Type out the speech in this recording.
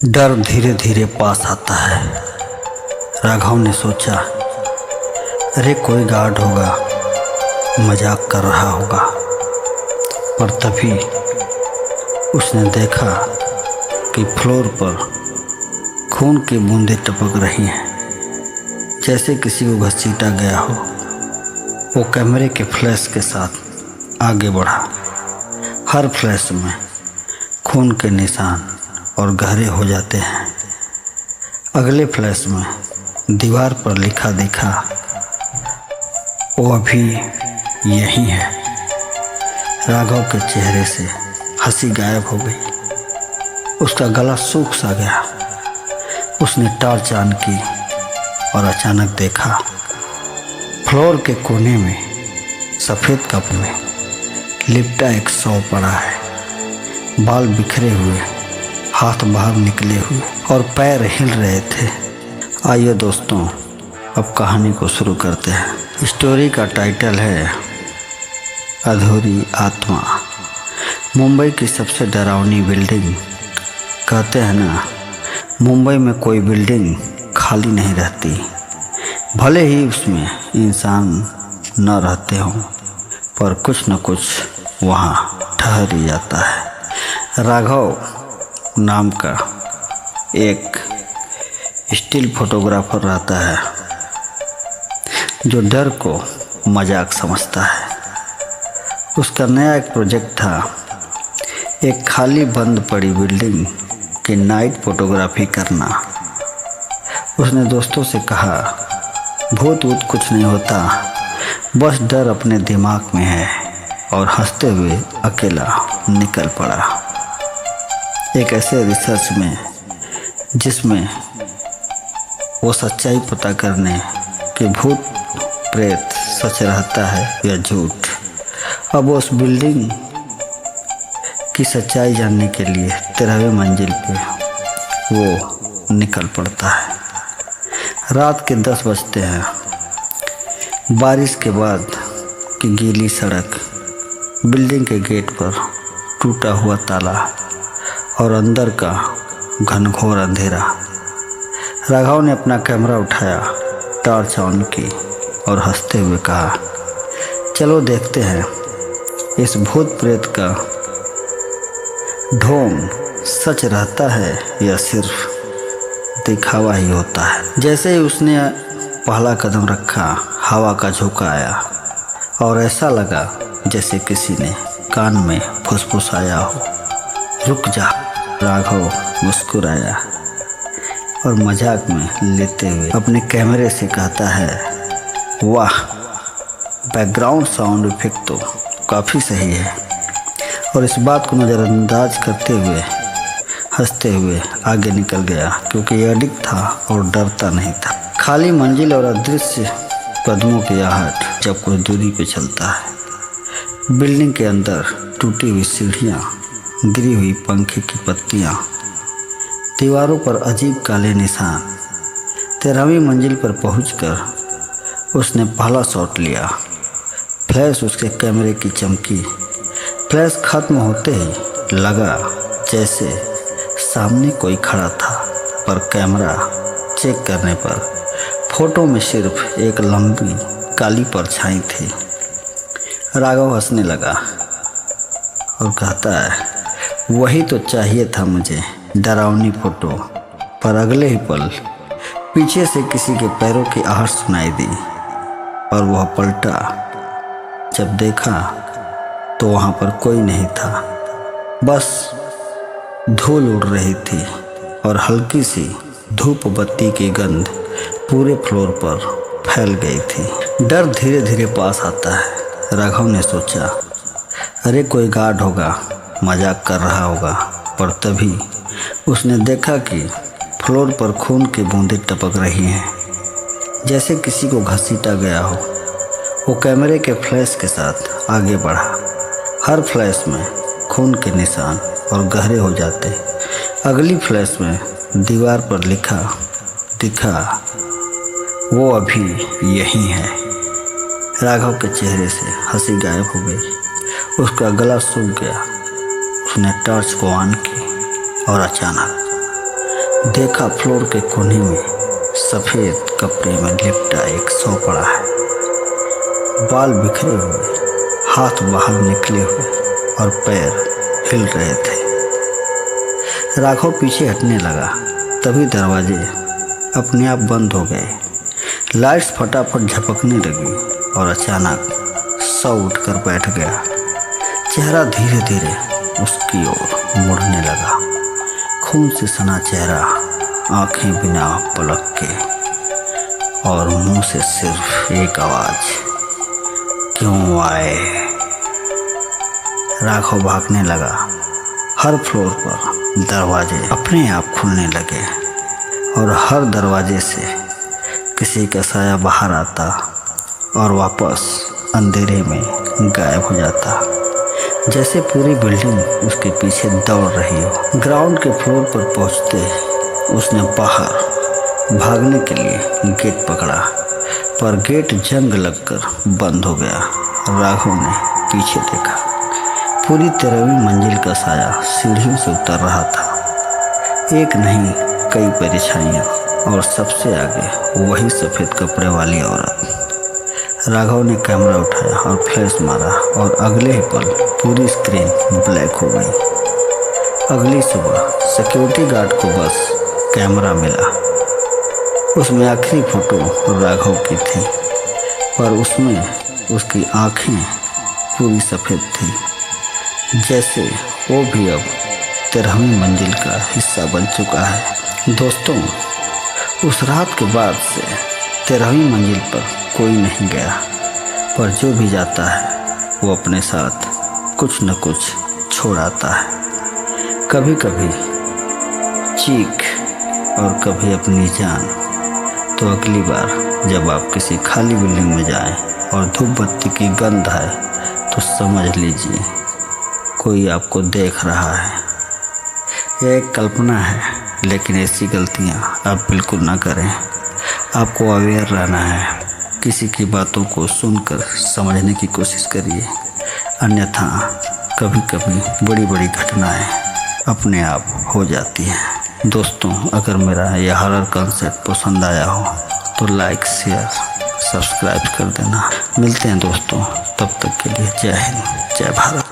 डर धीरे धीरे पास आता है। राघव ने सोचा, अरे कोई गार्ड होगा, मजाक कर रहा होगा। पर तभी उसने देखा कि फ्लोर पर खून की बूंदें टपक रही हैं, जैसे किसी को घसीटा गया हो। वो कैमरे के फ्लैश के साथ आगे बढ़ा। हर फ्लैश में खून के निशान और गहरे हो जाते हैं। अगले फ्लैश में दीवार पर लिखा दिखा, वो अभी यही है। राघव के चेहरे से हंसी गायब हो गई। उसका गला सूख सा गया। उसने टॉर्च ऑन की और अचानक देखा, फ्लोर के कोने में सफ़ेद कप में लिपटा एक शव पड़ा है। बाल बिखरे हुए, हाथ बाहर निकले हुए और पैर हिल रहे थे। आइए दोस्तों, अब कहानी को शुरू करते हैं। स्टोरी का टाइटल है अधूरी आत्मा। मुंबई की सबसे डरावनी बिल्डिंग। कहते हैं ना, मुंबई में कोई बिल्डिंग खाली नहीं रहती, भले ही उसमें इंसान न रहते हों, पर कुछ न कुछ वहाँ ठहर ही जाता है। राघव नाम का एक स्टिल फोटोग्राफर रहता है, जो डर को मजाक समझता है। उसका नया एक प्रोजेक्ट था, एक खाली बंद पड़ी बिल्डिंग की नाइट फोटोग्राफी करना। उसने दोस्तों से कहा, भूत वूत कुछ नहीं होता, बस डर अपने दिमाग में है, और हंसते हुए अकेला निकल पड़ा एक ऐसे रिसर्च में जिसमें वो सच्चाई पता करने कि भूत प्रेत सच रहता है या झूठ। अब उस बिल्डिंग की सच्चाई जानने के लिए 13वें मंजिल पे वो निकल पड़ता है। रात के 10 बजते हैं। बारिश के बाद की गीली सड़क, बिल्डिंग के गेट पर टूटा हुआ ताला और अंदर का घनघोर अंधेरा। राघव ने अपना कैमरा उठाया, टॉर्च ऑन की और हंसते हुए कहा, चलो देखते हैं इस भूत प्रेत का ढोंग सच रहता है या सिर्फ दिखावा ही होता है। जैसे ही उसने पहला कदम रखा, हवा का झोंका आया और ऐसा लगा जैसे किसी ने कान में फुसफुसाया हो। रुक जा, राघव मुस्कुराया और मजाक में लेते हुए अपने कैमरे से कहता है, वाह, बैकग्राउंड साउंड इफेक्ट तो काफ़ी सही है। और इस बात को नज़रअंदाज करते हुए हंसते हुए आगे निकल गया, क्योंकि एडिक्ट था और डरता नहीं था। खाली मंजिल और अदृश्य कदमों की आहट जब कुछ दूरी पे चलता है। बिल्डिंग के अंदर टूटी हुई सीढ़ियाँ, गिरी हुई पंखे की पत्तियाँ, दीवारों पर अजीब काले निशान। 13वीं मंजिल पर पहुंचकर उसने पहला शॉट लिया। फ्लैश उसके कैमरे की चमकी। फ्लैश खत्म होते ही लगा जैसे सामने कोई खड़ा था, पर कैमरा चेक करने पर फोटो में सिर्फ एक लंबी काली परछाई थी। राघव हंसने लगा और कहता है, वही तो चाहिए था मुझे, डरावनी फोटो। पर अगले ही पल पीछे से किसी के पैरों की आहट सुनाई दी और वह पलटा। जब देखा तो वहाँ पर कोई नहीं था, बस धूल उड़ रही थी और हल्की सी धूप बत्ती की गंध पूरे फ्लोर पर फैल गई थी। डर धीरे धीरे पास आता है। राघव ने सोचा, अरे कोई गार्ड होगा, मजाक कर रहा होगा। पर तभी उसने देखा कि फ्लोर पर खून की बूंदें टपक रही हैं, जैसे किसी को घसीटा गया हो। वो कैमरे के फ्लैश के साथ आगे बढ़ा। हर फ्लैश में खून के निशान और गहरे हो जाते। अगली फ्लैश में दीवार पर लिखा दिखा, वो अभी यही है। राघव के चेहरे से हंसी गायब हो गई। उसका गला सूख गया। उसने टॉर्च को ऑन की और अचानक देखा फ्लोर के कोने में सफेद कपड़े में लिपटा एक शव पड़ा है। बाल बिखरे हुए, हाथ बाहर निकले हुए और पैर हिल रहे थे। राघव पीछे हटने लगा, तभी दरवाजे अपने आप बंद हो गए। लाइट्स फटाफट झपकने लगी और अचानक शव उठकर बैठ गया। चेहरा धीरे धीरे उसकी ओर मुड़ने लगा। खून से सना चेहरा, आंखें बिना पलक के और मुंह से सिर्फ एक आवाज, क्यों आए। राघव भागने लगा। हर फ्लोर पर दरवाजे अपने आप खुलने लगे और हर दरवाजे से किसी का साया बाहर आता और वापस अंधेरे में गायब हो जाता, जैसे पूरी बिल्डिंग उसके पीछे दौड़ रही हो। ग्राउंड के फ्लोर पर पहुंचते उसने बाहर भागने के लिए गेट पकड़ा, पर गेट जंग लगकर बंद हो गया। राघव ने पीछे देखा। पूरी 13वीं मंजिल का साया सीढ़ियों से उतर रहा था। एक नहीं, कई परछाइयां और सबसे आगे वही सफ़ेद कपड़े वाली औरत। राघव ने कैमरा उठाया और फ्लैश मारा और अगले ही पल पूरी स्क्रीन ब्लैक हो गई। अगली सुबह सिक्योरिटी गार्ड को बस कैमरा मिला। उसमें आखिरी फोटो राघव की थी, पर उसमें उसकी आंखें पूरी सफ़ेद थी, जैसे वो भी अब 13वीं मंजिल का हिस्सा बन चुका है। दोस्तों, उस रात के बाद से 13वीं मंजिल पर कोई नहीं गया, पर जो भी जाता है वो अपने साथ कुछ न कुछ छोड़ आता है। कभी कभी चीख और कभी अपनी जान। तो अगली बार जब आप किसी खाली बिल्डिंग में जाएं और धूप बत्ती की गंध आए तो समझ लीजिए कोई आपको देख रहा है। यह एक कल्पना है, लेकिन ऐसी गलतियां आप बिल्कुल ना करें। आपको अवेयर रहना है। किसी की बातों को सुनकर समझने की कोशिश करिए, अन्यथा कभी कभी बड़ी बड़ी घटनाएं अपने आप हो जाती हैं। दोस्तों, अगर मेरा यह हॉरर कॉन्सेप्ट पसंद आया हो तो लाइक, शेयर, सब्सक्राइब कर देना। मिलते हैं दोस्तों, तब तक के लिए जय हिंद, जय भारत।